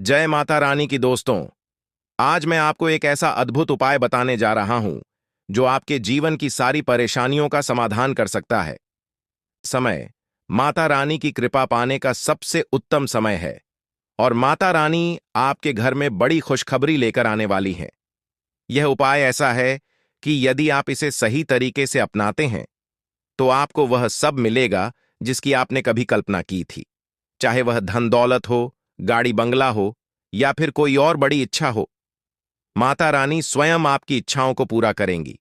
जय माता रानी की दोस्तों। आज मैं आपको एक ऐसा अद्भुत उपाय बताने जा रहा हूं जो आपके जीवन की सारी परेशानियों का समाधान कर सकता है। समय माता रानी की कृपा पाने का सबसे उत्तम समय है और माता रानी आपके घर में बड़ी खुशखबरी लेकर आने वाली हैं। यह उपाय ऐसा है कि यदि आप इसे सही तरीके से अपनाते हैं तो आपको वह सब मिलेगा जिसकी आपने कभी कल्पना की थी, चाहे वह धन दौलत हो, गाड़ी बंगला हो या फिर कोई और बड़ी इच्छा हो। माता रानी स्वयं आपकी इच्छाओं को पूरा करेंगी।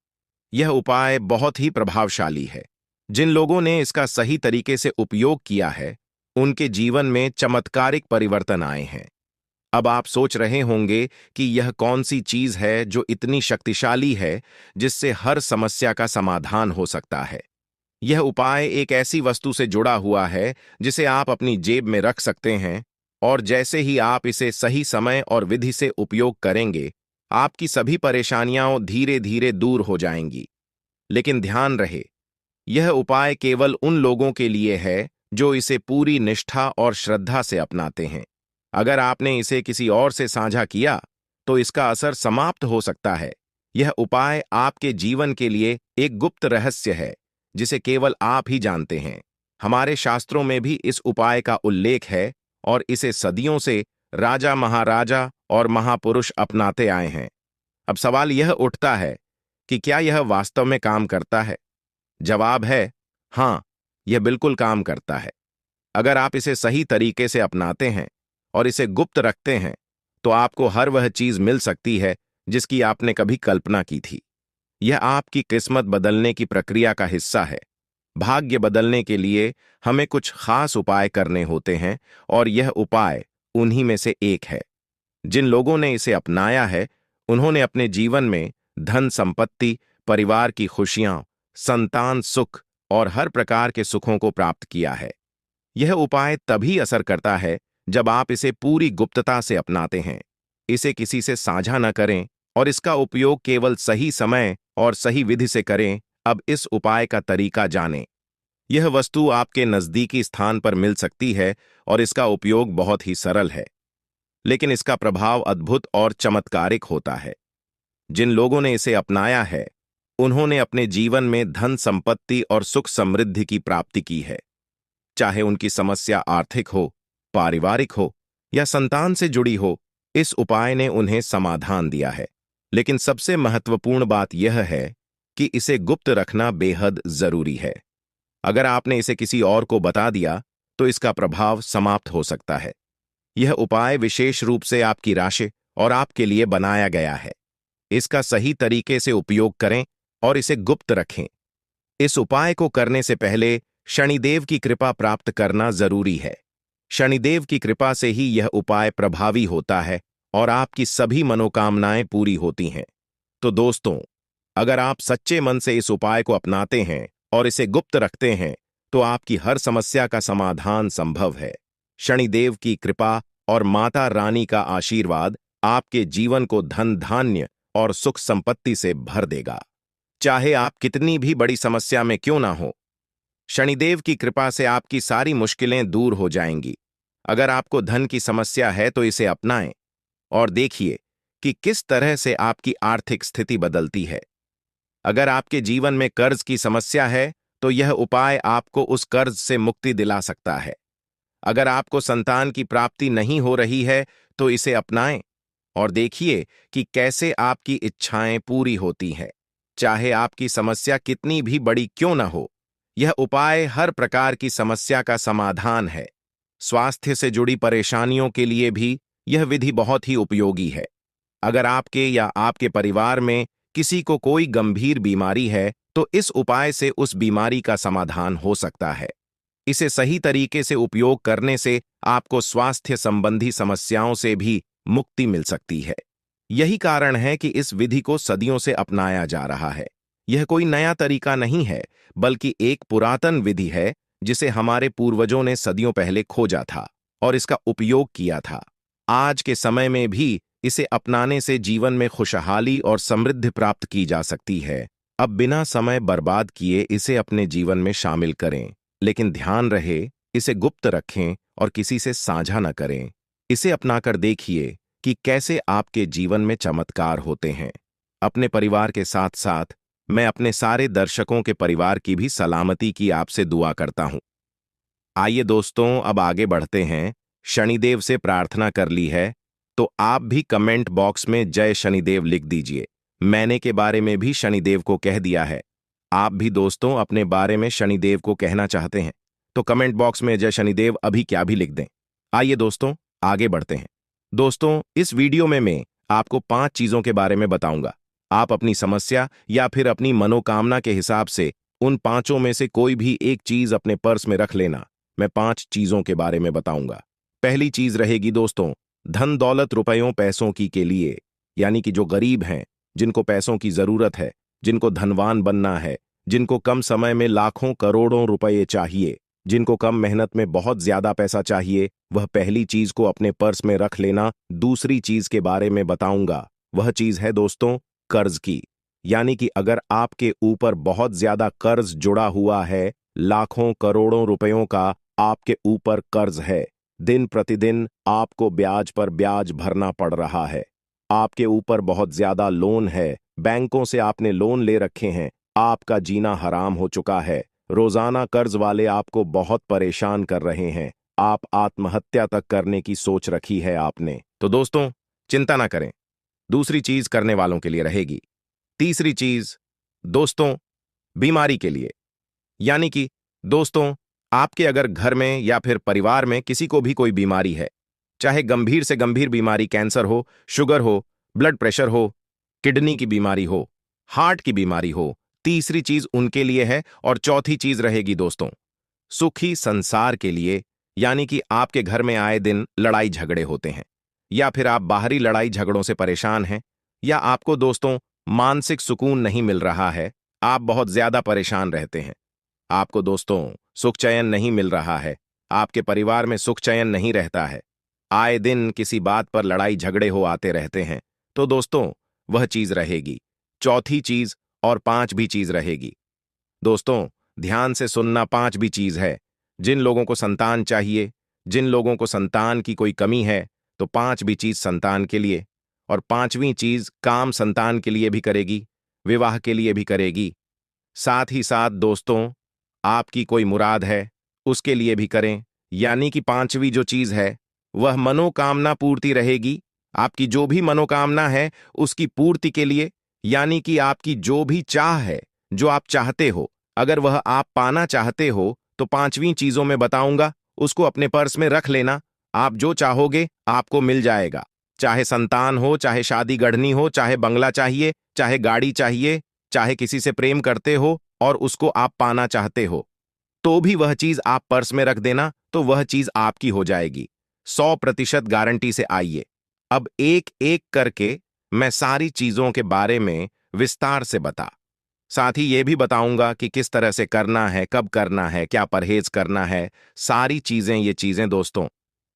यह उपाय बहुत ही प्रभावशाली है। जिन लोगों ने इसका सही तरीके से उपयोग किया है उनके जीवन में चमत्कारिक परिवर्तन आए हैं। अब आप सोच रहे होंगे कि यह कौन सी चीज है जो इतनी शक्तिशाली है जिससे हर समस्या का समाधान हो सकता है। यह उपाय एक ऐसी वस्तु से जुड़ा हुआ है जिसे आप अपनी जेब में रख सकते हैं और जैसे ही आप इसे सही समय और विधि से उपयोग करेंगे आपकी सभी परेशानियां धीरे धीरे दूर हो जाएंगी। लेकिन ध्यान रहे, यह उपाय केवल उन लोगों के लिए है जो इसे पूरी निष्ठा और श्रद्धा से अपनाते हैं। अगर आपने इसे किसी और से साझा किया तो इसका असर समाप्त हो सकता है। यह उपाय आपके जीवन के लिए एक गुप्त रहस्य है जिसे केवल आप ही जानते हैं। हमारे शास्त्रों में भी इस उपाय का उल्लेख है और इसे सदियों से राजा, महाराजा और महापुरुष अपनाते आए हैं। अब सवाल यह उठता है कि क्या यह वास्तव में काम करता है? जवाब है हां, यह बिल्कुल काम करता है। अगर आप इसे सही तरीके से अपनाते हैं और इसे गुप्त रखते हैं तो आपको हर वह चीज मिल सकती है जिसकी आपने कभी कल्पना की थी। यह आपकी किस्मत बदलने की प्रक्रिया का हिस्सा है। भाग्य बदलने के लिए हमें कुछ खास उपाय करने होते हैं और यह उपाय उन्हीं में से एक है। जिन लोगों ने इसे अपनाया है उन्होंने अपने जीवन में धन संपत्ति, परिवार की खुशियां, संतान सुख और हर प्रकार के सुखों को प्राप्त किया है। यह उपाय तभी असर करता है जब आप इसे पूरी गुप्तता से अपनाते हैं। इसे किसी से साझा न करें और इसका उपयोग केवल सही समय और सही विधि से करें। अब इस उपाय का तरीका जानें। यह वस्तु आपके नजदीकी स्थान पर मिल सकती है और इसका उपयोग बहुत ही सरल है, लेकिन इसका प्रभाव अद्भुत और चमत्कारिक होता है। जिन लोगों ने इसे अपनाया है उन्होंने अपने जीवन में धन संपत्ति और सुख समृद्धि की प्राप्ति की है। चाहे उनकी समस्या आर्थिक हो, पारिवारिक हो या संतान से जुड़ी हो, इस उपाय ने उन्हें समाधान दिया है। लेकिन सबसे महत्वपूर्ण बात यह है कि इसे गुप्त रखना बेहद जरूरी है। अगर आपने इसे किसी और को बता दिया तो इसका प्रभाव समाप्त हो सकता है। यह उपाय विशेष रूप से आपकी राशि और आपके लिए बनाया गया है। इसका सही तरीके से उपयोग करें और इसे गुप्त रखें। इस उपाय को करने से पहले शनिदेव की कृपा प्राप्त करना जरूरी है। शनिदेव की कृपा से ही यह उपाय प्रभावी होता है और आपकी सभी मनोकामनाएं पूरी होती हैं। तो दोस्तों, अगर आप सच्चे मन से इस उपाय को अपनाते हैं और इसे गुप्त रखते हैं तो आपकी हर समस्या का समाधान संभव है। शनिदेव की कृपा और माता रानी का आशीर्वाद आपके जीवन को धन धान्य और सुख संपत्ति से भर देगा। चाहे आप कितनी भी बड़ी समस्या में क्यों ना हो, शनिदेव की कृपा से आपकी सारी मुश्किलें दूर हो जाएंगी। अगर आपको धन की समस्या है तो इसे अपनाएं और देखिए कि किस तरह से आपकी आर्थिक स्थिति बदलती है। अगर आपके जीवन में कर्ज की समस्या है तो यह उपाय आपको उस कर्ज से मुक्ति दिला सकता है। अगर आपको संतान की प्राप्ति नहीं हो रही है तो इसे अपनाएं और देखिए कि कैसे आपकी इच्छाएं पूरी होती हैं। चाहे आपकी समस्या कितनी भी बड़ी क्यों ना हो, यह उपाय हर प्रकार की समस्या का समाधान है। स्वास्थ्य से जुड़ी परेशानियों के लिए भी यह विधि बहुत ही उपयोगी है। अगर आपके या आपके परिवार में किसी को कोई गंभीर बीमारी है तो इस उपाय से उस बीमारी का समाधान हो सकता है। इसे सही तरीके से उपयोग करने से आपको स्वास्थ्य संबंधी समस्याओं से भी मुक्ति मिल सकती है। यही कारण है कि इस विधि को सदियों से अपनाया जा रहा है। यह कोई नया तरीका नहीं है, बल्कि एक पुरातन विधि है जिसे हमारे पूर्वजों ने सदियों पहले खोजा था और इसका उपयोग किया था। आज के समय में भी इसे अपनाने से जीवन में खुशहाली और समृद्धि प्राप्त की जा सकती है। अब बिना समय बर्बाद किए इसे अपने जीवन में शामिल करें, लेकिन ध्यान रहे, इसे गुप्त रखें और किसी से साझा न करें। इसे अपनाकर देखिए कि कैसे आपके जीवन में चमत्कार होते हैं। अपने परिवार के साथ साथ मैं अपने सारे दर्शकों के परिवार की भी सलामती की आपसे दुआ करता हूं। आइए दोस्तों, अब आगे बढ़ते हैं। शनिदेव से प्रार्थना कर ली है तो आप भी कमेंट बॉक्स में जय शनिदेव लिख दीजिए। मैंने के बारे में भी शनिदेव को कह दिया है। आप भी दोस्तों अपने बारे में शनिदेव को कहना चाहते हैं तो कमेंट बॉक्स में जय शनिदेव अभी क्या भी लिख दें। आइए दोस्तों, आगे बढ़ते हैं। दोस्तों, इस वीडियो में मैं आपको 5 चीजों के बारे में बताऊंगा। आप अपनी समस्या या फिर अपनी मनोकामना के हिसाब से उन पांचों में से कोई भी एक चीज अपने पर्स में रख लेना। मैं 5 चीजों के बारे में बताऊंगा। पहली चीज रहेगी दोस्तों, धन दौलत रुपयों पैसों की के लिए, यानी कि जो गरीब हैं, जिनको पैसों की जरूरत है, जिनको धनवान बनना है, जिनको कम समय में लाखों करोड़ों रुपए चाहिए, जिनको कम मेहनत में बहुत ज्यादा पैसा चाहिए, वह पहली चीज को अपने पर्स में रख लेना। दूसरी चीज के बारे में बताऊंगा, वह चीज है दोस्तों कर्ज की। यानी कि अगर आपके ऊपर बहुत ज्यादा कर्ज जुड़ा हुआ है, लाखों करोड़ों रुपयों का आपके ऊपर कर्ज है, दिन प्रतिदिन आपको ब्याज पर ब्याज भरना पड़ रहा है, आपके ऊपर बहुत ज्यादा लोन है, बैंकों से आपने लोन ले रखे हैं, आपका जीना हराम हो चुका है, रोजाना कर्ज वाले आपको बहुत परेशान कर रहे हैं, आप आत्महत्या तक करने की सोच रखी है आपने, तो दोस्तों चिंता ना करें, दूसरी चीज करने वालों के लिए रहेगी। तीसरी चीज दोस्तों बीमारी के लिए, यानी कि दोस्तों आपके अगर घर में या फिर परिवार में किसी को भी कोई बीमारी है, चाहे गंभीर से गंभीर बीमारी, कैंसर हो, शुगर हो, ब्लड प्रेशर हो, किडनी की बीमारी हो, हार्ट की बीमारी हो, तीसरी चीज उनके लिए है। और चौथी चीज रहेगी दोस्तों सुखी संसार के लिए, यानी कि आपके घर में आए दिन लड़ाई झगड़े होते हैं, या फिर आप बाहरी लड़ाई झगड़ों से परेशान हैं, या आपको दोस्तों मानसिक सुकून नहीं मिल रहा है, आप बहुत ज्यादा परेशान रहते हैं, आपको दोस्तों सुख चयन नहीं मिल रहा है, आपके परिवार में सुख चयन नहीं रहता है, आए दिन किसी बात पर लड़ाई झगड़े हो आते रहते हैं, तो दोस्तों वह चीज रहेगी चौथी चीज। और 5वीं चीज रहेगी दोस्तों, ध्यान से सुनना, 5वीं चीज है, जिन लोगों को संतान चाहिए, जिन लोगों को संतान की कोई कमी है, तो 5वीं चीज संतान के लिए। और 5वीं चीज काम संतान के लिए भी करेगी, विवाह के लिए भी करेगी। साथ ही साथ दोस्तों आपकी कोई मुराद है उसके लिए भी करें, यानी कि 5वीं जो चीज है वह मनोकामना पूर्ति रहेगी। आपकी जो भी मनोकामना है उसकी पूर्ति के लिए, यानी कि आपकी जो भी चाह है, जो आप चाहते हो, अगर वह आप पाना चाहते हो तो 5वीं चीजों में बताऊंगा, उसको अपने पर्स में रख लेना। आप जो चाहोगे आपको मिल जाएगा, चाहे संतान हो, चाहे शादी गढ़नी हो, चाहे बंगला चाहिए, चाहे गाड़ी चाहिए, चाहे किसी से प्रेम करते हो और उसको आप पाना चाहते हो, तो भी वह चीज आप पर्स में रख देना, तो वह चीज आपकी हो जाएगी। 100% गारंटी से। आइए अब एक एक करके मैं सारी चीजों के बारे में विस्तार से बता, साथ ही ये भी बताऊंगा कि किस तरह से करना है, कब करना है, क्या परहेज करना है। सारी चीजें, ये चीजें दोस्तों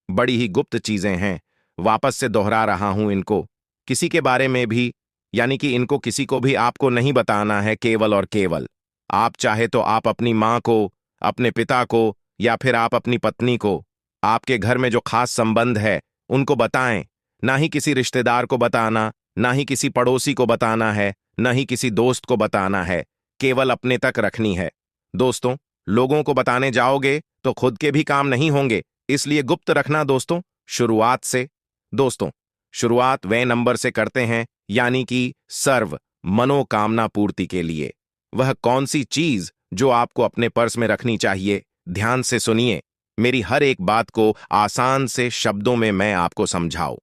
बड़ी ही गुप्त चीजें हैं, वापस से दोहरा रहा हूं इनको। किसी के बारे में भी, यानी कि इनको किसी को भी आपको नहीं बताना है, केवल और केवल आप चाहे तो आप अपनी माँ को, अपने पिता को, या फिर आप अपनी पत्नी को, आपके घर में जो खास संबंध है उनको बताएं। ना ही किसी रिश्तेदार को बताना, ना ही किसी पड़ोसी को बताना है, ना ही किसी दोस्त को बताना है, केवल अपने तक रखनी है। दोस्तों लोगों को बताने जाओगे तो खुद के भी काम नहीं होंगे, इसलिए गुप्त रखना दोस्तों। शुरुआत से दोस्तों, शुरुआत वे नंबर से करते हैं, यानी कि सर्व मनोकामना पूर्ति के लिए। वह कौन सी चीज जो आपको अपने पर्स में रखनी चाहिए, ध्यान से सुनिए, मेरी हर एक बात को आसान से शब्दों में मैं आपको समझाऊं।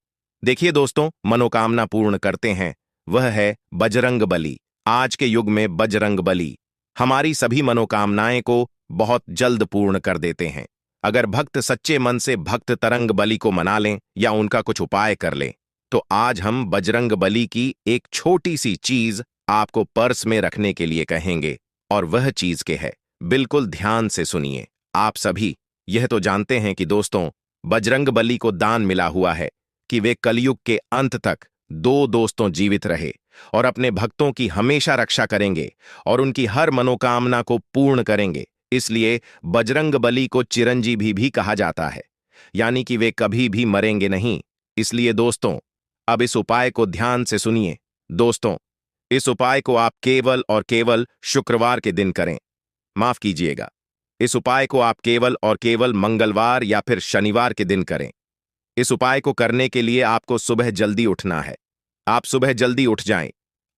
देखिए दोस्तों, मनोकामना पूर्ण करते हैं, वह है बजरंग बली। आज के युग में बजरंग बली हमारी सभी मनोकामनाएं को बहुत जल्द पूर्ण कर देते हैं। अगर भक्त सच्चे मन से भक्त तरंग बली को मना लें या उनका कुछ उपाय कर लें, तो आज हम बजरंग बली की एक छोटी सी चीज आपको पर्स में रखने के लिए कहेंगे, और वह चीज के है, बिल्कुल ध्यान से सुनिए। आप सभी यह तो जानते हैं कि दोस्तों बजरंग बली को दान मिला हुआ है कि वे कलयुग के अंत तक 2 दोस्तों जीवित रहे और अपने भक्तों की हमेशा रक्षा करेंगे और उनकी हर मनोकामना को पूर्ण करेंगे। इसलिए बजरंग बली को चिरंजीवी भी कहा जाता है। यानी कि वे कभी भी मरेंगे नहीं। इसलिए दोस्तों, अब इस उपाय को ध्यान से सुनिए। दोस्तों, इस उपाय को आप केवल और केवल शुक्रवार के दिन करें। माफ कीजिएगा, इस उपाय को आप केवल और केवल मंगलवार या फिर शनिवार के दिन करें। इस उपाय को करने के लिए आपको सुबह जल्दी उठना है। आप सुबह जल्दी उठ जाएं,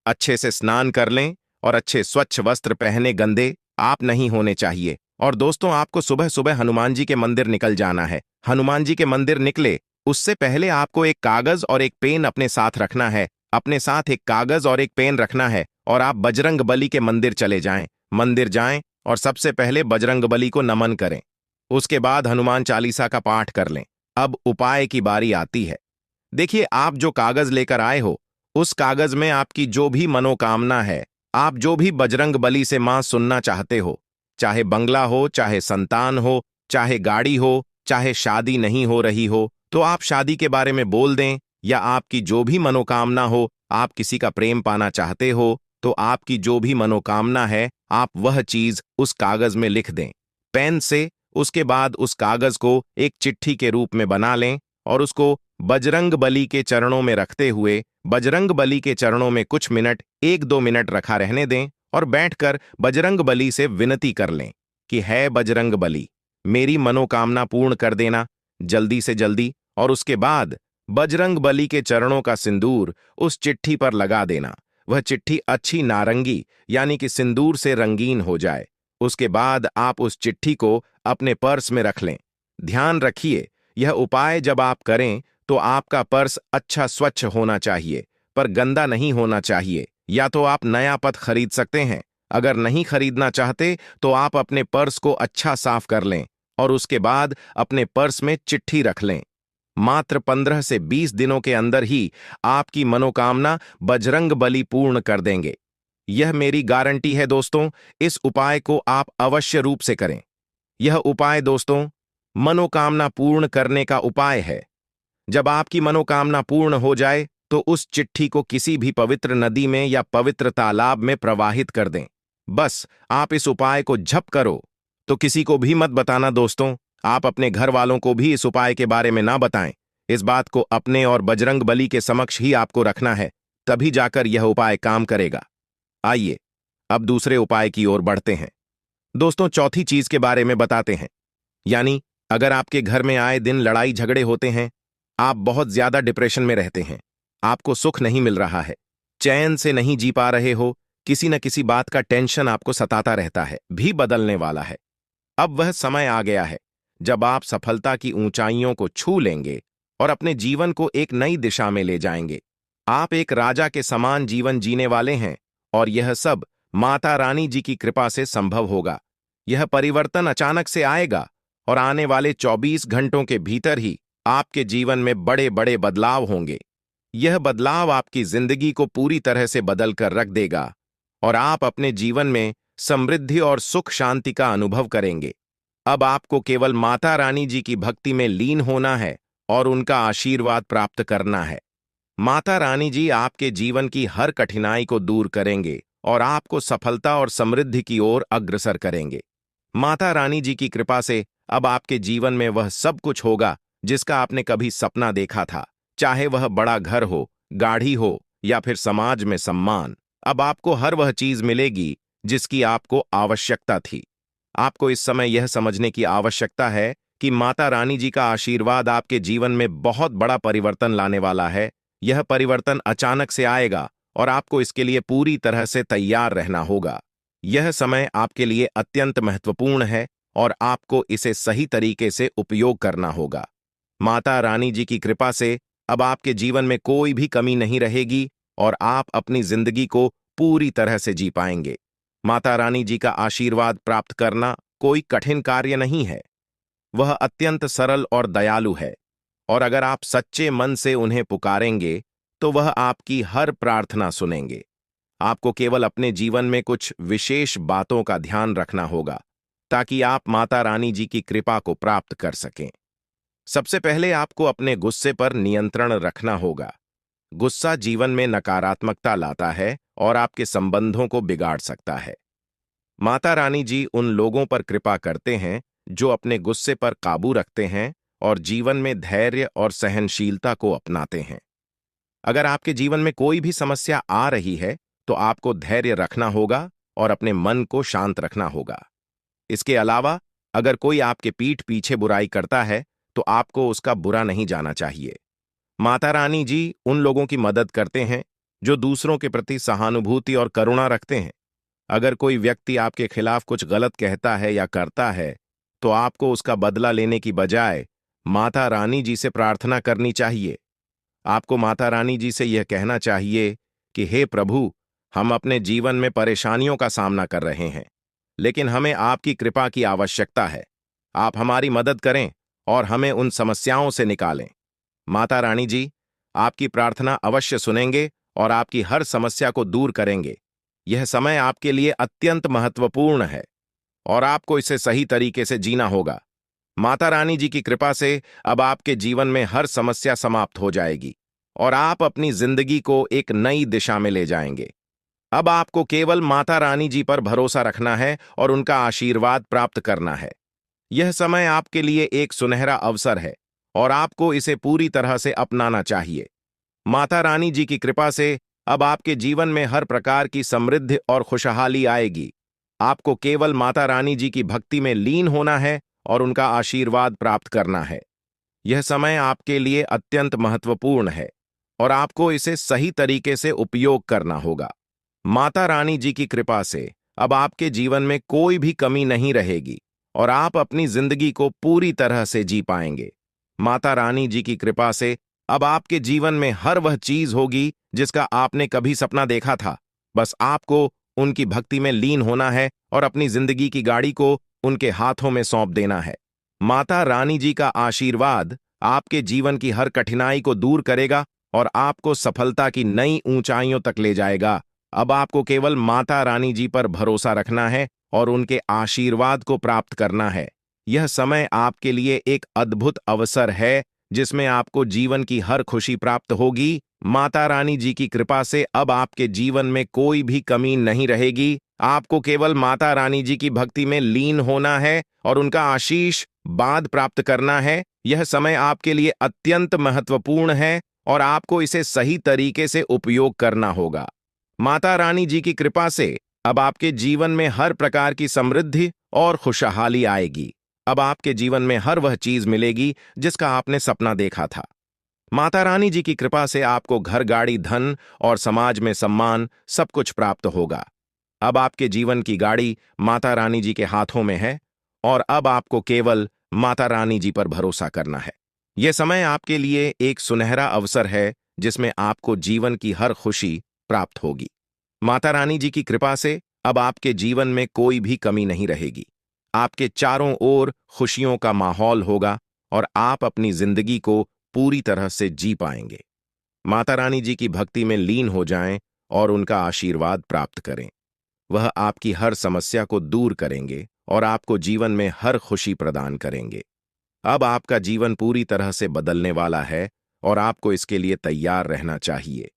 अच्छे से स्नान कर लें और अच्छे स्वच्छ वस्त्र पहने, गंदे आप नहीं होने चाहिए। और दोस्तों, आपको सुबह सुबह हनुमान जी के मंदिर निकल जाना है। हनुमान जी के मंदिर निकले उससे पहले आपको एक कागज और एक पेन अपने साथ रखना है। अपने साथ एक कागज और एक पेन रखना है और आप बजरंग बली के मंदिर चले जाएं। मंदिर जाएं और सबसे पहले बजरंग बली को नमन करें। उसके बाद हनुमान चालीसा का पाठ कर लें। अब उपाय की बारी आती है। देखिए, आप जो कागज लेकर आए हो, उस कागज में आपकी जो भी मनोकामना है, आप जो भी बजरंग बली से मां सुनना चाहते हो, चाहे बंगला हो, चाहे संतान हो, चाहे गाड़ी हो, चाहे शादी नहीं हो रही हो, तो आप शादी के बारे में बोल दें। या आपकी जो भी मनोकामना हो, आप किसी का प्रेम पाना चाहते हो, तो आपकी जो भी मनोकामना है, आप वह चीज उस कागज में लिख दें पेन से। उसके बाद उस कागज को एक चिट्ठी के रूप में बना लें और उसको बजरंग बली के चरणों में रखते हुए बजरंग बली के चरणों में कुछ मिनट, 1-2 मिनट रखा रहने दें और बैठकर बजरंग बली से विनती कर लें कि है बजरंग बली, मेरी मनोकामना पूर्ण कर देना जल्दी से जल्दी। और उसके बाद बजरंग बली के चरणों का सिंदूर उस चिट्ठी पर लगा देना। वह चिट्ठी अच्छी नारंगी यानी कि सिंदूर से रंगीन हो जाए। उसके बाद आप उस चिट्ठी को अपने पर्स में रख लें। ध्यान रखिए, यह उपाय जब आप करें तो आपका पर्स अच्छा स्वच्छ होना चाहिए, पर गंदा नहीं होना चाहिए। या तो आप नया पथ खरीद सकते हैं। अगर नहीं खरीदना चाहते तो आप अपने पर्स को अच्छा साफ कर लें और उसके बाद अपने पर्स में चिट्ठी रख लें। मात्र 15 से 20 दिनों के अंदर ही आपकी मनोकामना बजरंग बली पूर्ण कर देंगे। यह मेरी गारंटी है दोस्तों। इस उपाय को आप अवश्य रूप से करें। यह उपाय दोस्तों मनोकामना पूर्ण करने का उपाय है। जब आपकी मनोकामना पूर्ण हो जाए तो उस चिट्ठी को किसी भी पवित्र नदी में या पवित्र तालाब में प्रवाहित कर दें। बस आप इस उपाय को झप करो, तो किसी को भी मत बताना दोस्तों। आप अपने घर वालों को भी इस उपाय के बारे में ना बताएं। इस बात को अपने और बजरंग बली के समक्ष ही आपको रखना है, तभी जाकर यह उपाय काम करेगा। आइए अब दूसरे उपाय की ओर बढ़ते हैं। दोस्तों, चौथी चीज के बारे में बताते हैं। यानी अगर आपके घर में आए दिन लड़ाई झगड़े होते हैं, आप बहुत ज्यादा डिप्रेशन में रहते हैं, आपको सुख नहीं मिल रहा है, चैन से नहीं जी पा रहे हो, किसी न किसी बात का टेंशन आपको सताता रहता है, भी बदलने वाला है। अब वह समय आ गया है जब आप सफलता की ऊंचाइयों को छू लेंगे और अपने जीवन को एक नई दिशा में ले जाएंगे। आप एक राजा के समान जीवन जीने वाले हैं और यह सब माता रानी जी की कृपा से संभव होगा। यह परिवर्तन अचानक से आएगा और आने वाले 24 घंटों के भीतर ही आपके जीवन में बड़े बड़े बदलाव होंगे। यह बदलाव आपकी जिंदगी को पूरी तरह से बदल कर रख देगा और आप अपने जीवन में समृद्धि और सुख शांति का अनुभव करेंगे। अब आपको केवल माता रानी जी की भक्ति में लीन होना है और उनका आशीर्वाद प्राप्त करना है। माता रानी जी आपके जीवन की हर कठिनाई को दूर करेंगे और आपको सफलता और समृद्धि की ओर अग्रसर करेंगे। माता रानी जी की कृपा से अब आपके जीवन में वह सब कुछ होगा जिसका आपने कभी सपना देखा था, चाहे वह बड़ा घर हो, गाड़ी हो या फिर समाज में सम्मान। अब आपको हर वह चीज मिलेगी जिसकी आपको आवश्यकता थी। आपको इस समय यह समझने की आवश्यकता है कि माता रानी जी का आशीर्वाद आपके जीवन में बहुत बड़ा परिवर्तन लाने वाला है। यह परिवर्तन अचानक से आएगा और आपको इसके लिए पूरी तरह से तैयार रहना होगा। यह समय आपके लिए अत्यंत महत्वपूर्ण है और आपको इसे सही तरीके से उपयोग करना होगा। माता रानी जी की कृपा से अब आपके जीवन में कोई भी कमी नहीं रहेगी और आप अपनी जिंदगी को पूरी तरह से जी पाएंगे। माता रानी जी का आशीर्वाद प्राप्त करना कोई कठिन कार्य नहीं है। वह अत्यंत सरल और दयालु है और अगर आप सच्चे मन से उन्हें पुकारेंगे तो वह आपकी हर प्रार्थना सुनेंगे। आपको केवल अपने जीवन में कुछ विशेष बातों का ध्यान रखना होगा ताकि आप माता रानी जी की कृपा को प्राप्त कर सकें। सबसे पहले आपको अपने गुस्से पर नियंत्रण रखना होगा। गुस्सा जीवन में नकारात्मकता लाता है और आपके संबंधों को बिगाड़ सकता है। माता रानी जी उन लोगों पर कृपा करते हैं जो अपने गुस्से पर काबू रखते हैं और जीवन में धैर्य और सहनशीलता को अपनाते हैं। अगर आपके जीवन में कोई भी समस्या आ रही है, तो आपको धैर्य रखना होगा और अपने मन को शांत रखना होगा। इसके अलावा, अगर कोई आपके पीठ पीछे बुराई करता है, तो आपको उसका बुरा नहीं जाना चाहिए। माता रानी जी उन लोगों की मदद करते हैं जो दूसरों के प्रति सहानुभूति और करुणा रखते हैं। अगर कोई व्यक्ति आपके खिलाफ कुछ गलत कहता है या करता है, तो आपको उसका बदला लेने की बजाय माता रानी जी से प्रार्थना करनी चाहिए। आपको माता रानी जी से यह कहना चाहिए कि हे प्रभु, हम अपने जीवन में परेशानियों का सामना कर रहे हैं, लेकिन हमें आपकी कृपा की आवश्यकता है। आप हमारी मदद करें और हमें उन समस्याओं से निकालें। माता रानी जी आपकी प्रार्थना अवश्य सुनेंगे और आपकी हर समस्या को दूर करेंगे। यह समय आपके लिए अत्यंत महत्वपूर्ण है और आपको इसे सही तरीके से जीना होगा। माता रानी जी की कृपा से अब आपके जीवन में हर समस्या समाप्त हो जाएगी और आप अपनी जिंदगी को एक नई दिशा में ले जाएंगे। अब आपको केवल माता रानी जी पर भरोसा रखना है और उनका आशीर्वाद प्राप्त करना है। यह समय आपके लिए एक सुनहरा अवसर है और आपको इसे पूरी तरह से अपनाना चाहिए। माता रानी जी की कृपा से अब आपके जीवन में हर प्रकार की समृद्धि और खुशहाली आएगी। आपको केवल माता रानी जी की भक्ति में लीन होना है और उनका आशीर्वाद प्राप्त करना है। यह समय आपके लिए अत्यंत महत्वपूर्ण है और आपको इसे सही तरीके से उपयोग करना होगा। माता रानी जी की कृपा से अब आपके जीवन में कोई भी कमी नहीं रहेगी और आप अपनी जिंदगी को पूरी तरह से जी पाएंगे। माता रानी जी की कृपा से अब आपके जीवन में हर वह चीज होगी जिसका आपने कभी सपना देखा था। बस आपको उनकी भक्ति में लीन होना है और अपनी जिंदगी की गाड़ी को उनके हाथों में सौंप देना है। माता रानी जी का आशीर्वाद आपके जीवन की हर कठिनाई को दूर करेगा और आपको सफलता की नई ऊंचाइयों तक ले जाएगा। अब आपको केवल माता रानी जी पर भरोसा रखना है और उनके आशीर्वाद को प्राप्त करना है। यह समय आपके लिए एक अद्भुत अवसर है जिसमें आपको जीवन की हर खुशी प्राप्त होगी। माता रानी जी की कृपा से अब आपके जीवन में कोई भी कमी नहीं रहेगी। आपको केवल माता रानी जी की भक्ति में लीन होना है और उनका आशीर्वाद प्राप्त करना है। यह समय आपके लिए अत्यंत महत्वपूर्ण है और आपको इसे सही तरीके से उपयोग करना होगा। माता रानी जी की कृपा से अब आपके जीवन में हर प्रकार की समृद्धि और खुशहाली आएगी। अब आपके जीवन में हर वह चीज मिलेगी जिसका आपने सपना देखा था। माता रानी जी की कृपा से आपको घर, गाड़ी, धन और समाज में सम्मान सब कुछ प्राप्त होगा। अब आपके जीवन की गाड़ी माता रानी जी के हाथों में है और अब आपको केवल माता रानी जी पर भरोसा करना है। यह समय आपके लिए एक सुनहरा अवसर है जिसमें आपको जीवन की हर खुशी प्राप्त होगी। माता रानी जी की कृपा से अब आपके जीवन में कोई भी कमी नहीं रहेगी। आपके चारों ओर खुशियों का माहौल होगा और आप अपनी जिंदगी को पूरी तरह से जी पाएंगे। माता रानी जी की भक्ति में लीन हो जाएं और उनका आशीर्वाद प्राप्त करें। वह आपकी हर समस्या को दूर करेंगे और आपको जीवन में हर खुशी प्रदान करेंगे। अब आपका जीवन पूरी तरह से बदलने वाला है और आपको इसके लिए तैयार रहना चाहिए।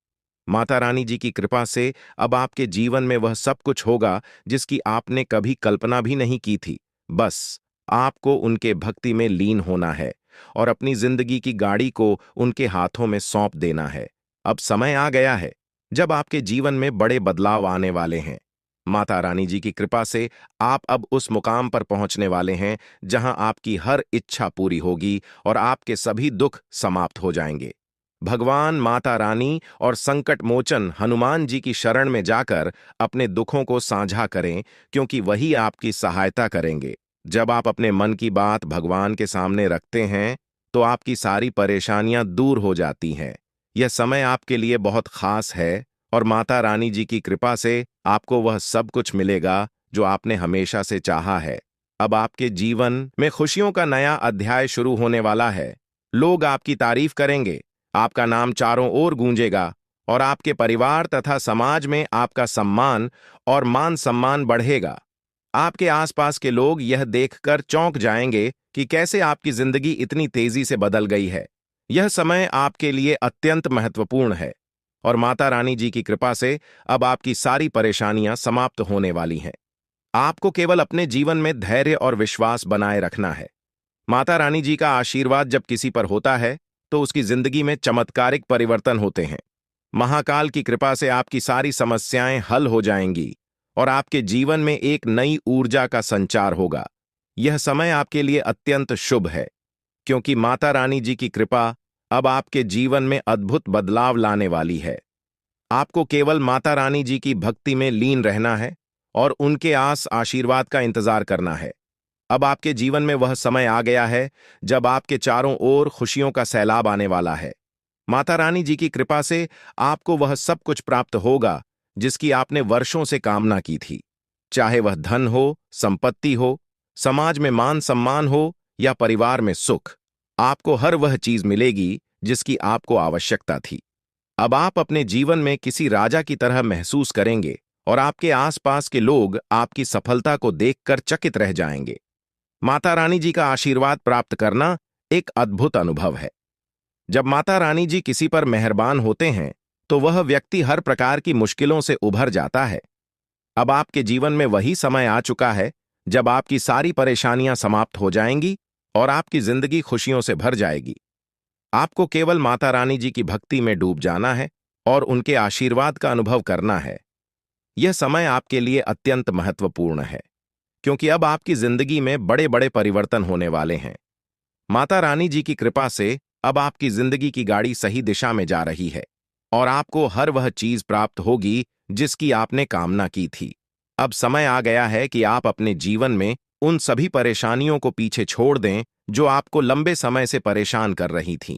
माता रानी जी की कृपा से अब आपके जीवन में वह सब कुछ होगा जिसकी आपने कभी कल्पना भी नहीं की थी। बस आपको उनके भक्ति में लीन होना है और अपनी जिंदगी की गाड़ी को उनके हाथों में सौंप देना है। अब समय आ गया है जब आपके जीवन में बड़े बदलाव आने वाले हैं। माता रानी जी की कृपा से आप अब उस मुकाम पर पहुंचने वाले हैं जहां आपकी हर इच्छा पूरी होगी और आपके सभी दुख समाप्त हो जाएंगे। भगवान माता रानी और संकट मोचन हनुमान जी की शरण में जाकर अपने दुखों को साझा करें, क्योंकि वही आपकी सहायता करेंगे। जब आप अपने मन की बात भगवान के सामने रखते हैं, तो आपकी सारी परेशानियां दूर हो जाती हैं। यह समय आपके लिए बहुत खास है और माता रानी जी की कृपा से आपको वह सब कुछ मिलेगा जो आपने हमेशा से चाहा है। अब आपके जीवन में खुशियों का नया अध्याय शुरू होने वाला है। लोग आपकी तारीफ करेंगे, आपका नाम चारों ओर गूंजेगा और आपके परिवार तथा समाज में आपका सम्मान और मान सम्मान बढ़ेगा। आपके आसपास के लोग यह देखकर चौंक जाएंगे कि कैसे आपकी जिंदगी इतनी तेजी से बदल गई है। यह समय आपके लिए अत्यंत महत्वपूर्ण है और माता रानी जी की कृपा से अब आपकी सारी परेशानियां समाप्त होने वाली हैं। आपको केवल अपने जीवन में धैर्य और विश्वास बनाए रखना है। माता रानी जी का आशीर्वाद जब किसी पर होता है तो उसकी जिंदगी में चमत्कारिक परिवर्तन होते हैं। महाकाल की कृपा से आपकी सारी समस्याएं हल हो जाएंगी और आपके जीवन में एक नई ऊर्जा का संचार होगा। यह समय आपके लिए अत्यंत शुभ है, क्योंकि माता रानी जी की कृपा अब आपके जीवन में अद्भुत बदलाव लाने वाली है। आपको केवल माता रानी जी की भक्ति में लीन रहना है और उनके आशीर्वाद का इंतजार करना है। अब आपके जीवन में वह समय आ गया है जब आपके चारों ओर खुशियों का सैलाब आने वाला है। माता रानी जी की कृपा से आपको वह सब कुछ प्राप्त होगा जिसकी आपने वर्षों से कामना की थी। चाहे वह धन हो, संपत्ति हो, समाज में मान सम्मान हो या परिवार में सुख, आपको हर वह चीज मिलेगी जिसकी आपको आवश्यकता थी। अब आप अपने जीवन में किसी राजा की तरह महसूस करेंगे और आपके आसपास के लोग आपकी सफलता को देखकर चकित रह जाएंगे। माता रानी जी का आशीर्वाद प्राप्त करना एक अद्भुत अनुभव है। जब माता रानी जी किसी पर मेहरबान होते हैं तो वह व्यक्ति हर प्रकार की मुश्किलों से उभर जाता है। अब आपके जीवन में वही समय आ चुका है जब आपकी सारी परेशानियां समाप्त हो जाएंगी और आपकी जिंदगी खुशियों से भर जाएगी। आपको केवल माता रानी जी की भक्ति में डूब जाना है और उनके आशीर्वाद का अनुभव करना है। यह समय आपके लिए अत्यंत महत्वपूर्ण है, क्योंकि अब आपकी जिंदगी में बड़े बड़े परिवर्तन होने वाले हैं। माता रानी जी की कृपा से अब आपकी जिंदगी की गाड़ी सही दिशा में जा रही है और आपको हर वह चीज प्राप्त होगी जिसकी आपने कामना की थी। अब समय आ गया है कि आप अपने जीवन में उन सभी परेशानियों को पीछे छोड़ दें जो आपको लंबे समय से परेशान कर रही थीं।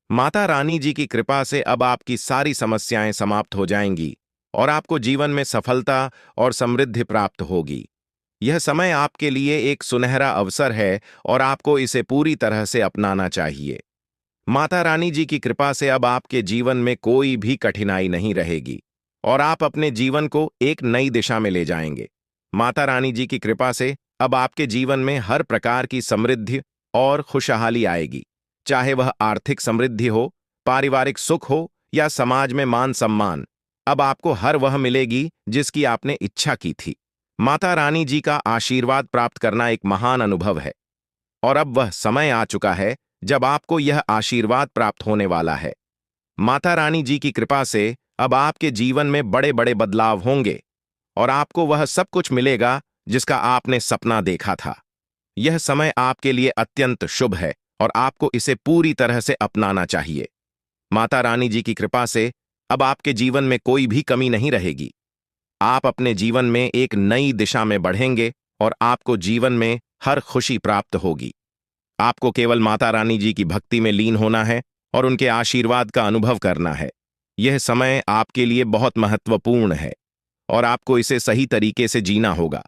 माता रानी जी की कृपा से अब आपकी सारी समस्याएं समाप्त हो जाएंगी और आपको जीवन में सफलता और समृद्धि प्राप्त होगी। यह समय आपके लिए एक सुनहरा अवसर है और आपको इसे पूरी तरह से अपनाना चाहिए। माता रानी जी की कृपा से अब आपके जीवन में कोई भी कठिनाई नहीं रहेगी और आप अपने जीवन को एक नई दिशा में ले जाएंगे। माता रानी जी की कृपा से अब आपके जीवन में हर प्रकार की समृद्धि और खुशहाली आएगी, चाहे वह आर्थिक समृद्धि हो, पारिवारिक सुख हो या समाज में मान सम्मान। अब आपको हर वह मिलेगी जिसकी आपने इच्छा की थी। माता रानी जी का आशीर्वाद प्राप्त करना एक महान अनुभव है और अब वह समय आ चुका है जब आपको यह आशीर्वाद प्राप्त होने वाला है। माता रानी जी की कृपा से अब आपके जीवन में बड़े बड़े बदलाव होंगे और आपको वह सब कुछ मिलेगा जिसका आपने सपना देखा था। यह समय आपके लिए अत्यंत शुभ है और आपको इसे पूरी तरह से अपनाना चाहिए। माता रानी जी की कृपा से अब आपके जीवन में कोई भी कमी नहीं रहेगी। आप अपने जीवन में एक नई दिशा में बढ़ेंगे और आपको जीवन में हर खुशी प्राप्त होगी। आपको केवल माता रानी जी की भक्ति में लीन होना है और उनके आशीर्वाद का अनुभव करना है। यह समय आपके लिए बहुत महत्वपूर्ण है और आपको इसे सही तरीके से जीना होगा।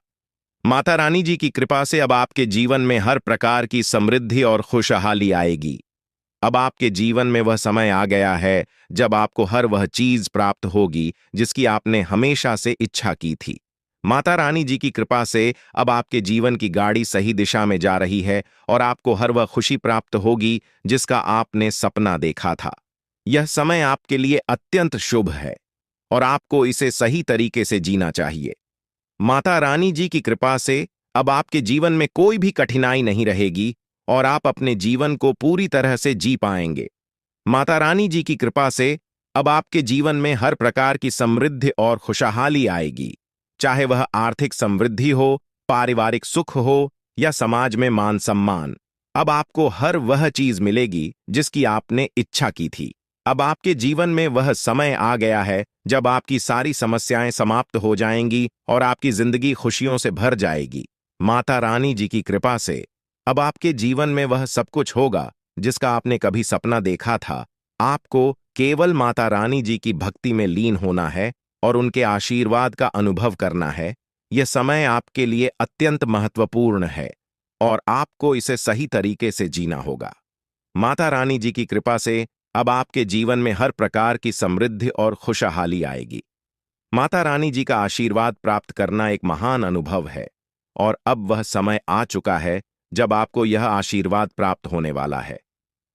माता रानी जी की कृपा से अब आपके जीवन में हर प्रकार की समृद्धि और खुशहाली आएगी। अब आपके जीवन में वह समय आ गया है जब आपको हर वह चीज प्राप्त होगी जिसकी आपने हमेशा से इच्छा की थी। माता रानी जी की कृपा से अब आपके जीवन की गाड़ी सही दिशा में जा रही है और आपको हर वह खुशी प्राप्त होगी जिसका आपने सपना देखा था। यह समय आपके लिए अत्यंत शुभ है और आपको इसे सही तरीके से जीना चाहिए। माता रानी जी की कृपा से अब आपके जीवन में कोई भी कठिनाई नहीं रहेगी और आप अपने जीवन को पूरी तरह से जी पाएंगे। माता रानी जी की कृपा से अब आपके जीवन में हर प्रकार की समृद्धि और खुशहाली आएगी, चाहे वह आर्थिक समृद्धि हो, पारिवारिक सुख हो या समाज में मान सम्मान। अब आपको हर वह चीज मिलेगी जिसकी आपने इच्छा की थी। अब आपके जीवन में वह समय आ गया है जब आपकी सारी समस्याएं समाप्त हो जाएंगी और आपकी जिंदगी खुशियों से भर जाएगी। माता रानी जी की कृपा से अब आपके जीवन में वह सब कुछ होगा जिसका आपने कभी सपना देखा था। आपको केवल माता रानी जी की भक्ति में लीन होना है और उनके आशीर्वाद का अनुभव करना है। यह समय आपके लिए अत्यंत महत्वपूर्ण है और आपको इसे सही तरीके से जीना होगा। माता रानी जी की कृपा से अब आपके जीवन में हर प्रकार की समृद्धि और खुशहाली आएगी। माता रानी जी का आशीर्वाद प्राप्त करना एक महान अनुभव है और अब वह समय आ चुका है जब आपको यह आशीर्वाद प्राप्त होने वाला है।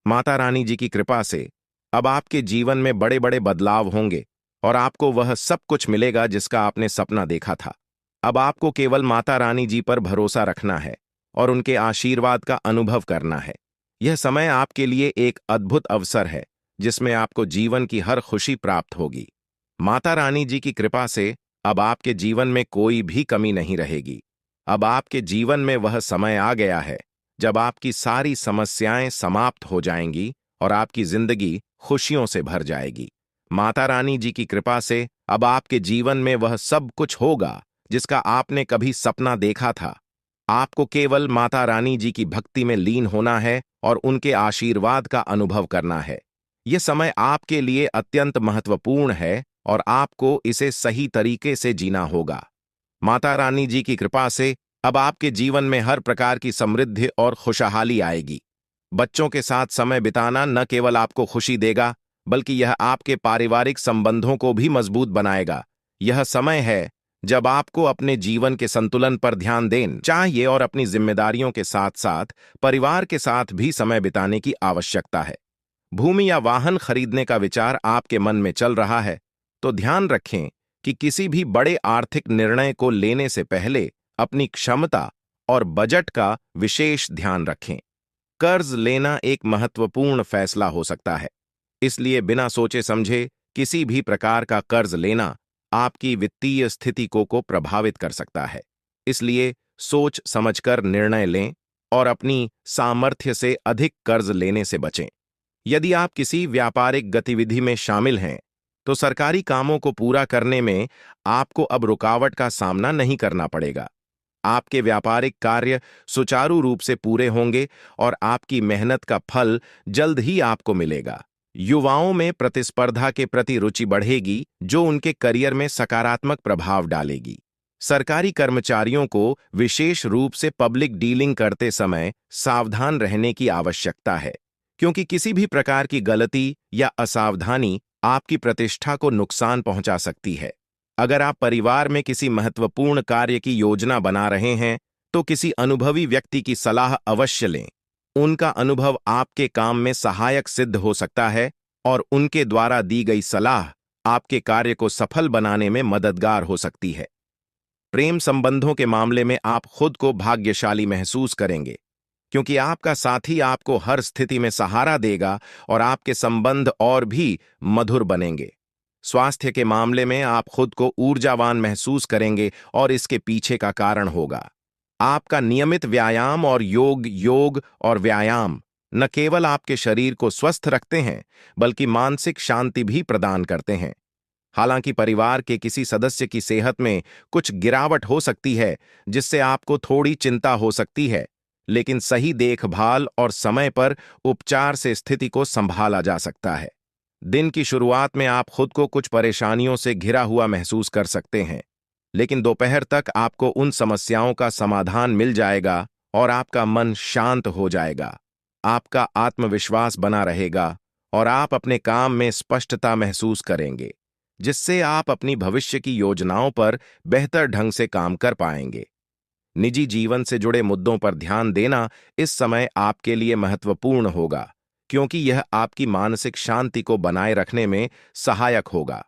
माता रानी जी की कृपा से अब आपके जीवन में बड़े बड़े बदलाव होंगे और आपको वह सब कुछ मिलेगा जिसका आपने सपना देखा था। अब आपको केवल माता रानी जी पर भरोसा रखना है और उनके आशीर्वाद का अनुभव करना है। यह समय आपके लिए एक अद्भुत अवसर है जिसमें आपको जीवन की हर खुशी प्राप्त होगी। माता रानी जी की कृपा से अब आपके जीवन में कोई भी कमी नहीं रहेगी। अब आपके जीवन में वह समय आ गया है जब आपकी सारी समस्याएं समाप्त हो जाएंगी और आपकी जिंदगी खुशियों से भर जाएगी। माता रानी जी की कृपा से अब आपके जीवन में वह सब कुछ होगा जिसका आपने कभी सपना देखा था। आपको केवल माता रानी जी की भक्ति में लीन होना है और उनके आशीर्वाद का अनुभव करना है। यह समय आपके लिए अत्यंत महत्वपूर्ण है और आपको इसे सही तरीके से जीना होगा। माता रानी जी की कृपा से अब आपके जीवन में हर प्रकार की समृद्धि और खुशहाली आएगी। बच्चों के साथ समय बिताना न केवल आपको खुशी देगा, बल्कि यह आपके पारिवारिक संबंधों को भी मजबूत बनाएगा। यह समय है जब आपको अपने जीवन के संतुलन पर ध्यान देना चाहिए और अपनी जिम्मेदारियों के साथ साथ परिवार के साथ भी समय बिताने की आवश्यकता है। भूमि या वाहन खरीदने का विचार आपके मन में चल रहा है, तो ध्यान रखें कि किसी भी बड़े आर्थिक निर्णय को लेने से पहले अपनी क्षमता और बजट का विशेष ध्यान रखें। कर्ज लेना एक महत्वपूर्ण फैसला हो सकता है, इसलिए बिना सोचे समझे किसी भी प्रकार का कर्ज लेना आपकी वित्तीय स्थिति को प्रभावित कर सकता है। इसलिए सोच समझकर निर्णय लें और अपनी सामर्थ्य से अधिक कर्ज लेने से बचें। यदि आप किसी व्यापारिक गतिविधि में शामिल हैं, तो सरकारी कामों को पूरा करने में आपको अब रुकावट का सामना नहीं करना पड़ेगा। आपके व्यापारिक कार्य सुचारू रूप से पूरे होंगे और आपकी मेहनत का फल जल्द ही आपको मिलेगा। युवाओं में प्रतिस्पर्धा के प्रति रुचि बढ़ेगी, जो उनके करियर में सकारात्मक प्रभाव डालेगी। सरकारी कर्मचारियों को विशेष रूप से पब्लिक डीलिंग करते समय सावधान रहने की आवश्यकता है, क्योंकि किसी भी प्रकार की गलती या असावधानी आपकी प्रतिष्ठा को नुकसान पहुंचा सकती है। अगर आप परिवार में किसी महत्वपूर्ण कार्य की योजना बना रहे हैं, तो किसी अनुभवी व्यक्ति की सलाह अवश्य लें। उनका अनुभव आपके काम में सहायक सिद्ध हो सकता है और उनके द्वारा दी गई सलाह आपके कार्य को सफल बनाने में मददगार हो सकती है। प्रेम संबंधों के मामले में आप खुद को भाग्यशाली महसूस करेंगे, क्योंकि आपका साथी आपको हर स्थिति में सहारा देगा और आपके संबंध और भी मधुर बनेंगे। स्वास्थ्य के मामले में आप खुद को ऊर्जावान महसूस करेंगे और इसके पीछे का कारण होगा आपका नियमित व्यायाम और योग और व्यायाम न केवल आपके शरीर को स्वस्थ रखते हैं, बल्कि मानसिक शांति भी प्रदान करते हैं। हालांकि परिवार के किसी सदस्य की सेहत में कुछ गिरावट हो सकती है, जिससे आपको थोड़ी चिंता हो सकती है, लेकिन सही देखभाल और समय पर उपचार से स्थिति को संभाला जा सकता है। दिन की शुरुआत में आप खुद को कुछ परेशानियों से घिरा हुआ महसूस कर सकते हैं, लेकिन दोपहर तक आपको उन समस्याओं का समाधान मिल जाएगा और आपका मन शांत हो जाएगा। आपका आत्मविश्वास बना रहेगा और आप अपने काम में स्पष्टता महसूस करेंगे, जिससे आप अपनी भविष्य की योजनाओं पर बेहतर ढंग से काम कर पाएंगे। निजी जीवन से जुड़े मुद्दों पर ध्यान देना इस समय आपके लिए महत्वपूर्ण होगा, क्योंकि यह आपकी मानसिक शांति को बनाए रखने में सहायक होगा।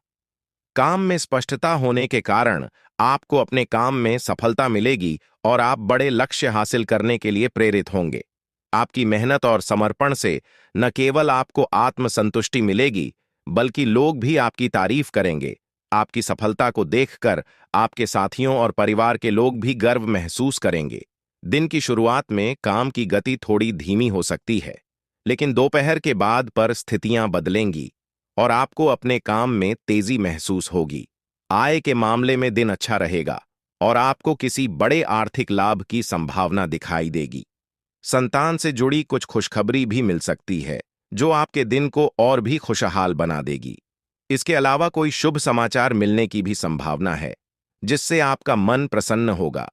काम में स्पष्टता होने के कारण आपको अपने काम में सफलता मिलेगी और आप बड़े लक्ष्य हासिल करने के लिए प्रेरित होंगे। आपकी मेहनत और समर्पण से न केवल आपको आत्मसंतुष्टि मिलेगी, बल्कि लोग भी आपकी तारीफ करेंगे। आपकी सफलता को देखकर आपके साथियों और परिवार के लोग भी गर्व महसूस करेंगे। दिन की शुरुआत में काम की गति थोड़ी धीमी हो सकती है, लेकिन दोपहर के बाद पर स्थितियां बदलेंगी और आपको अपने काम में तेजी महसूस होगी। आय के मामले में दिन अच्छा रहेगा और आपको किसी बड़े आर्थिक लाभ की संभावना दिखाई देगी। संतान से जुड़ी कुछ खुशखबरी भी मिल सकती है, जो आपके दिन को और भी खुशहाल बना देगी। इसके अलावा कोई शुभ समाचार मिलने की भी संभावना है, जिससे आपका मन प्रसन्न होगा।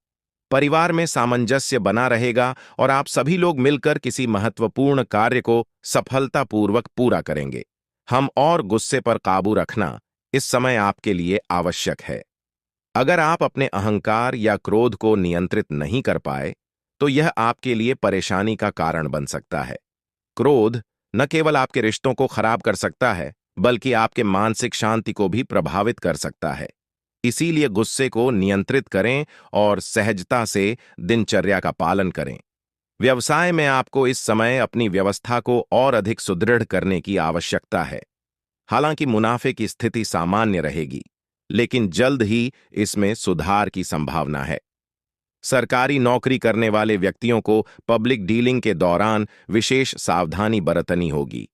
परिवार में सामंजस्य बना रहेगा और आप सभी लोग मिलकर किसी महत्वपूर्ण कार्य को सफलतापूर्वक पूरा करेंगे। हम और गुस्से पर काबू रखना इस समय आपके लिए आवश्यक है। अगर आप अपने अहंकार या क्रोध को नियंत्रित नहीं कर पाए, तो यह आपके लिए परेशानी का कारण बन सकता है। क्रोध न केवल आपके रिश्तों को खराब कर सकता है, बल्कि आपके मानसिक शांति को भी प्रभावित कर सकता है। इसीलिए गुस्से को नियंत्रित करें और सहजता से दिनचर्या का पालन करें। व्यवसाय में आपको इस समय अपनी व्यवस्था को और अधिक सुदृढ़ करने की आवश्यकता है। हालांकि मुनाफे की स्थिति सामान्य रहेगी, लेकिन जल्द ही इसमें सुधार की संभावना है। सरकारी नौकरी करने वाले व्यक्तियों को पब्लिक डीलिंग के दौरान विशेष सावधानी बरतनी होगी,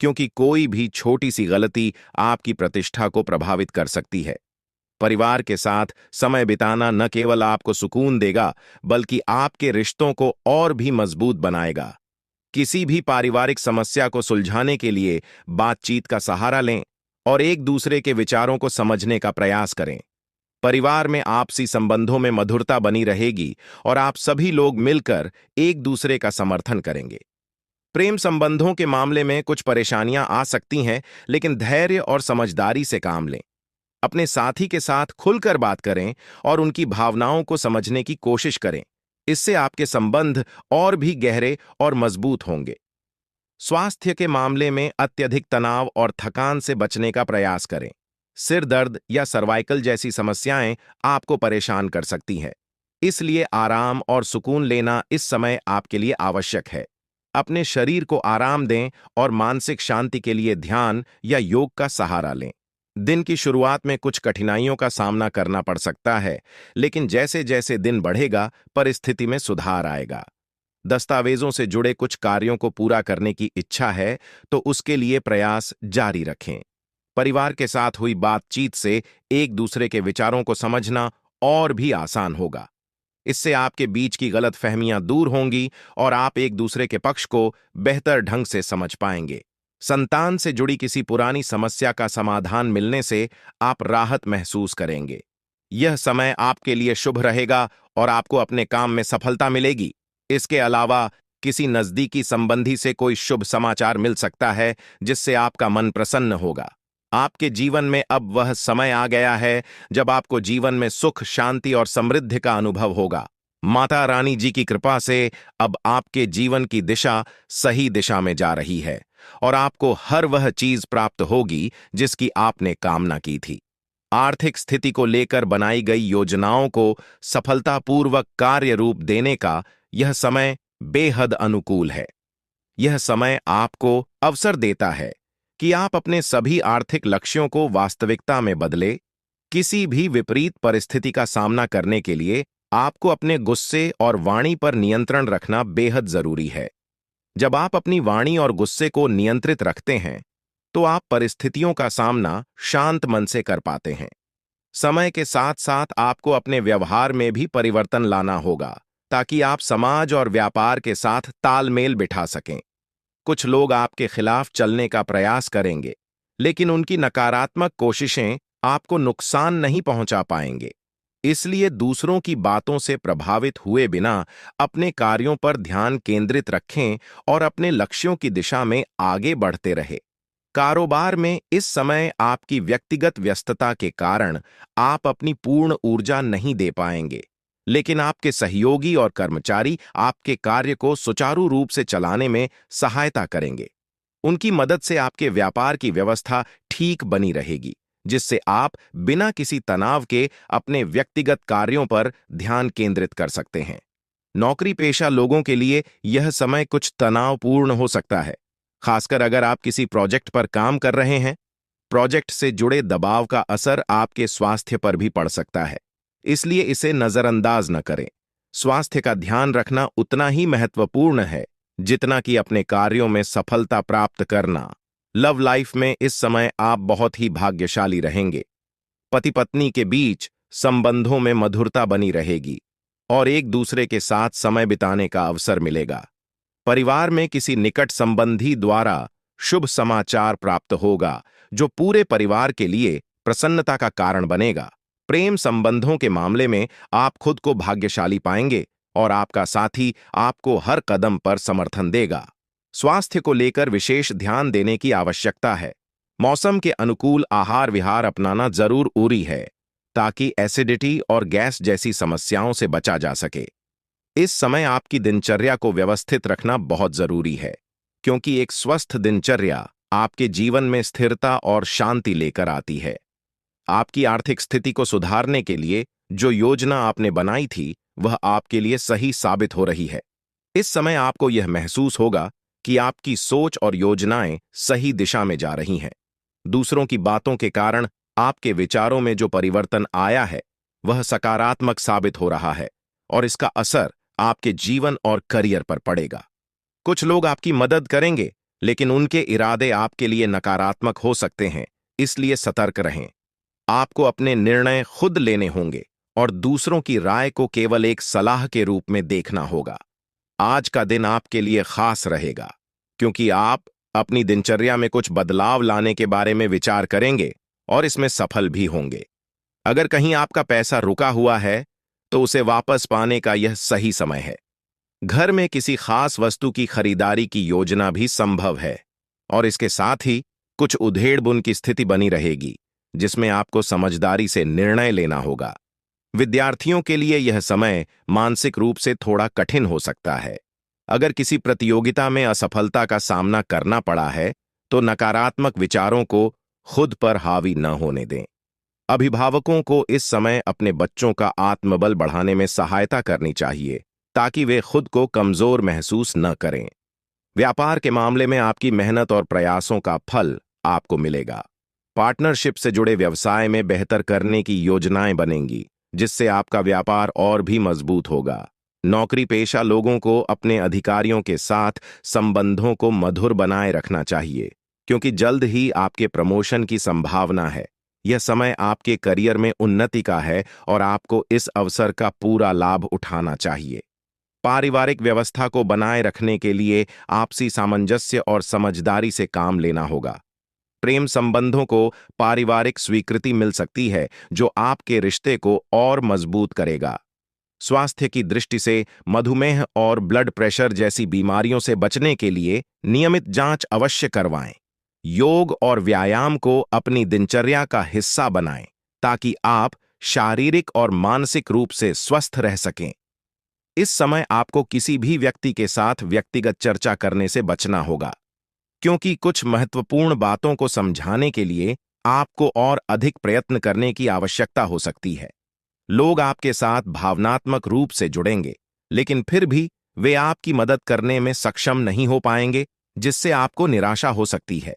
क्योंकि कोई भी छोटी सी गलती आपकी प्रतिष्ठा को प्रभावित कर सकती है। परिवार के साथ समय बिताना न केवल आपको सुकून देगा, बल्कि आपके रिश्तों को और भी मजबूत बनाएगा। किसी भी पारिवारिक समस्या को सुलझाने के लिए बातचीत का सहारा लें और एक दूसरे के विचारों को समझने का प्रयास करें। परिवार में आपसी संबंधों में मधुरता बनी रहेगी और आप सभी लोग मिलकर एक दूसरे का समर्थन करेंगे। प्रेम संबंधों के मामले में कुछ परेशानियां आ सकती हैं, लेकिन धैर्य और समझदारी से काम लें। अपने साथी के साथ खुलकर बात करें और उनकी भावनाओं को समझने की कोशिश करें। इससे आपके संबंध और भी गहरे और मजबूत होंगे। स्वास्थ्य के मामले में अत्यधिक तनाव और थकान से बचने का प्रयास करें। सिर दर्द या सर्वाइकल जैसी समस्याएं आपको परेशान कर सकती हैं। इसलिए आराम और सुकून लेना इस समय आपके लिए आवश्यक है। अपने शरीर को आराम दें और मानसिक शांति के लिए ध्यान या योग का सहारा लें। दिन की शुरुआत में कुछ कठिनाइयों का सामना करना पड़ सकता है, लेकिन जैसे जैसे दिन बढ़ेगा, परिस्थिति में सुधार आएगा। दस्तावेजों से जुड़े कुछ कार्यों को पूरा करने की इच्छा है, तो उसके लिए प्रयास जारी रखें। परिवार के साथ हुई बातचीत से एक दूसरे के विचारों को समझना और भी आसान होगा। इससे आपके बीच की गलतफहमियां दूर होंगी और आप एक दूसरे के पक्ष को बेहतर ढंग से समझ पाएंगे। संतान से जुड़ी किसी पुरानी समस्या का समाधान मिलने से आप राहत महसूस करेंगे। यह समय आपके लिए शुभ रहेगा और आपको अपने काम में सफलता मिलेगी। इसके अलावा किसी नजदीकी संबंधी से कोई शुभ समाचार मिल सकता है, जिससे आपका मन प्रसन्न होगा। आपके जीवन में अब वह समय आ गया है जब आपको जीवन में सुख, शांति और समृद्धि का अनुभव होगा। माता रानी जी की कृपा से अब आपके जीवन की दिशा सही दिशा में जा रही है और आपको हर वह चीज प्राप्त होगी जिसकी आपने कामना की थी। आर्थिक स्थिति को लेकर बनाई गई योजनाओं को सफलतापूर्वक कार्य रूप देने का यह समय बेहद अनुकूल है। यह समय आपको अवसर देता है कि आप अपने सभी आर्थिक लक्ष्यों को वास्तविकता में बदले। किसी भी विपरीत परिस्थिति का सामना करने के लिए आपको अपने गुस्से और वाणी पर नियंत्रण रखना बेहद जरूरी है। जब आप अपनी वाणी और गुस्से को नियंत्रित रखते हैं, तो आप परिस्थितियों का सामना शांत मन से कर पाते हैं। समय के साथ साथ आपको अपने व्यवहार में भी परिवर्तन लाना होगा, ताकि आप समाज और व्यापार के साथ तालमेल बिठा सकें। कुछ लोग आपके खिलाफ चलने का प्रयास करेंगे, लेकिन उनकी नकारात्मक कोशिशें आपको नुकसान नहीं पहुंचा पाएंगे। इसलिए दूसरों की बातों से प्रभावित हुए बिना अपने कार्यों पर ध्यान केंद्रित रखें और अपने लक्ष्यों की दिशा में आगे बढ़ते रहे। कारोबार में इस समय आपकी व्यक्तिगत व्यस्तता के कारण आप अपनी पूर्ण ऊर्जा नहीं दे पाएंगे, लेकिन आपके सहयोगी और कर्मचारी आपके कार्य को सुचारू रूप से चलाने में सहायता करेंगे। उनकी मदद से आपके व्यापार की व्यवस्था ठीक बनी रहेगी, जिससे आप बिना किसी तनाव के अपने व्यक्तिगत कार्यों पर ध्यान केंद्रित कर सकते हैं। नौकरी पेशा लोगों के लिए यह समय कुछ तनावपूर्ण हो सकता है, खासकर अगर आप किसी प्रोजेक्ट पर काम कर रहे हैं। प्रोजेक्ट से जुड़े दबाव का असर आपके स्वास्थ्य पर भी पड़ सकता है, इसलिए इसे नजरअंदाज न करें। स्वास्थ्य का ध्यान रखना उतना ही महत्वपूर्ण है जितना कि अपने कार्यों में सफलता प्राप्त करना। लव लाइफ में इस समय आप बहुत ही भाग्यशाली रहेंगे। पति पत्नी के बीच संबंधों में मधुरता बनी रहेगी और एक दूसरे के साथ समय बिताने का अवसर मिलेगा। परिवार में किसी निकट संबंधी द्वारा शुभ समाचार प्राप्त होगा, जो पूरे परिवार के लिए प्रसन्नता का कारण बनेगा। प्रेम संबंधों के मामले में आप खुद को भाग्यशाली पाएंगे और आपका साथी आपको हर कदम पर समर्थन देगा। स्वास्थ्य को लेकर विशेष ध्यान देने की आवश्यकता है। मौसम के अनुकूल आहार विहार अपनाना जरूरी है, ताकि एसिडिटी और गैस जैसी समस्याओं से बचा जा सके। इस समय आपकी दिनचर्या को व्यवस्थित रखना बहुत जरूरी है, क्योंकि एक स्वस्थ दिनचर्या आपके जीवन में स्थिरता और शांति लेकर आती है। आपकी आर्थिक स्थिति को सुधारने के लिए जो योजना आपने बनाई थी वह आपके लिए सही साबित हो रही है। इस समय आपको यह महसूस होगा कि आपकी सोच और योजनाएं सही दिशा में जा रही हैं। दूसरों की बातों के कारण आपके विचारों में जो परिवर्तन आया है वह सकारात्मक साबित हो रहा है और इसका असर आपके जीवन और करियर पर पड़ेगा। कुछ लोग आपकी मदद करेंगे, लेकिन उनके इरादे आपके लिए नकारात्मक हो सकते हैं, इसलिए सतर्क रहें। आपको अपने निर्णय खुद लेने होंगे और दूसरों की राय को केवल एक सलाह के रूप में देखना होगा। आज का दिन आपके लिए खास रहेगा क्योंकि आप अपनी दिनचर्या में कुछ बदलाव लाने के बारे में विचार करेंगे और इसमें सफल भी होंगे। अगर कहीं आपका पैसा रुका हुआ है तो उसे वापस पाने का यह सही समय है। घर में किसी खास वस्तु की खरीदारी की योजना भी संभव है और इसके साथ ही कुछ उधेड़-बुन की स्थिति बनी रहेगी जिसमें आपको समझदारी से निर्णय लेना होगा। विद्यार्थियों के लिए यह समय मानसिक रूप से थोड़ा कठिन हो सकता है। अगर किसी प्रतियोगिता में असफलता का सामना करना पड़ा है तो नकारात्मक विचारों को खुद पर हावी न होने दें। अभिभावकों को इस समय अपने बच्चों का आत्मबल बढ़ाने में सहायता करनी चाहिए ताकि वे खुद को कमजोर महसूस न करें। व्यापार के मामले में आपकी मेहनत और प्रयासों का फल आपको मिलेगा। पार्टनरशिप से जुड़े व्यवसाय में बेहतर करने की योजनाएं बनेंगी जिससे आपका व्यापार और भी मजबूत होगा। नौकरी पेशा लोगों को अपने अधिकारियों के साथ संबंधों को मधुर बनाए रखना चाहिए क्योंकि जल्द ही आपके प्रमोशन की संभावना है। यह समय आपके करियर में उन्नति का है और आपको इस अवसर का पूरा लाभ उठाना चाहिए। पारिवारिक व्यवस्था को बनाए रखने के लिए आपसी सामंजस्य और समझदारी से काम लेना होगा। प्रेम संबंधों को पारिवारिक स्वीकृति मिल सकती है जो आपके रिश्ते को और मजबूत करेगा। स्वास्थ्य की दृष्टि से मधुमेह और ब्लड प्रेशर जैसी बीमारियों से बचने के लिए नियमित जांच अवश्य करवाएं। योग और व्यायाम को अपनी दिनचर्या का हिस्सा बनाएं ताकि आप शारीरिक और मानसिक रूप से स्वस्थ रह सकें। इस समय आपको किसी भी व्यक्ति के साथ व्यक्तिगत चर्चा करने से बचना होगा क्योंकि कुछ महत्वपूर्ण बातों को समझाने के लिए आपको और अधिक प्रयत्न करने की आवश्यकता हो सकती है। लोग आपके साथ भावनात्मक रूप से जुड़ेंगे, लेकिन फिर भी वे आपकी मदद करने में सक्षम नहीं हो पाएंगे, जिससे आपको निराशा हो सकती है।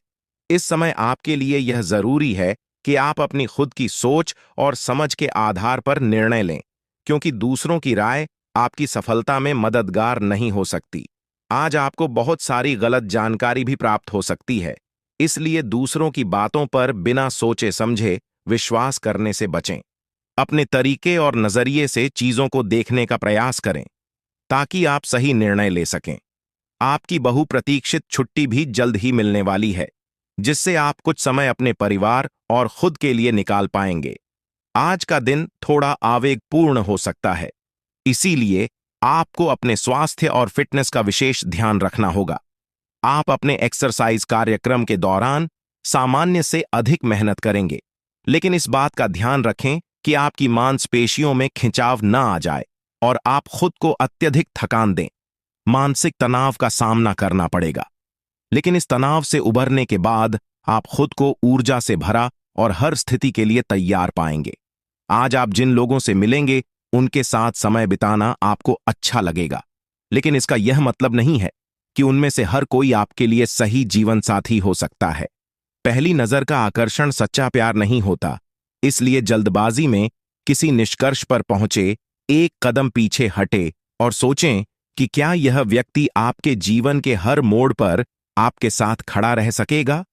इस समय आपके लिए यह जरूरी है कि आप अपनी खुद की सोच और समझ के आधार पर निर्णय लें, क्योंकि दूसरों की राय आपकी सफलता में मददगार नहीं हो सकती। आज आपको बहुत सारी गलत जानकारी भी प्राप्त हो सकती है, इसलिए दूसरों की बातों पर बिना सोचे समझे विश्वास करने से बचें। अपने तरीके और नजरिए से चीजों को देखने का प्रयास करें ताकि आप सही निर्णय ले सकें। आपकी बहुप्रतीक्षित छुट्टी भी जल्द ही मिलने वाली है, जिससे आप कुछ समय अपने परिवार और खुद के लिए निकाल पाएंगे। आज का दिन थोड़ा आवेगपूर्ण हो सकता है, इसीलिए आपको अपने स्वास्थ्य और फिटनेस का विशेष ध्यान रखना होगा। आप अपने एक्सरसाइज कार्यक्रम के दौरान सामान्य से अधिक मेहनत करेंगे, लेकिन इस बात का ध्यान रखें कि आपकी मांसपेशियों में खिंचाव न आ जाए और आप खुद को अत्यधिक थकान दें। मानसिक तनाव का सामना करना पड़ेगा, लेकिन इस तनाव से उबरने के बाद आप खुद को ऊर्जा से भरा और हर स्थिति के लिए तैयार पाएंगे। आज आप जिन लोगों से मिलेंगे उनके साथ समय बिताना आपको अच्छा लगेगा, लेकिन इसका यह मतलब नहीं है कि उनमें से हर कोई आपके लिए सही जीवन साथी हो सकता है। पहली नजर का आकर्षण सच्चा प्यार नहीं होता, इसलिए जल्दबाजी में किसी निष्कर्ष पर पहुंचे एक कदम पीछे हटे और सोचें कि क्या यह व्यक्ति आपके जीवन के हर मोड़ पर आपके साथ खड़ा रह सकेगा।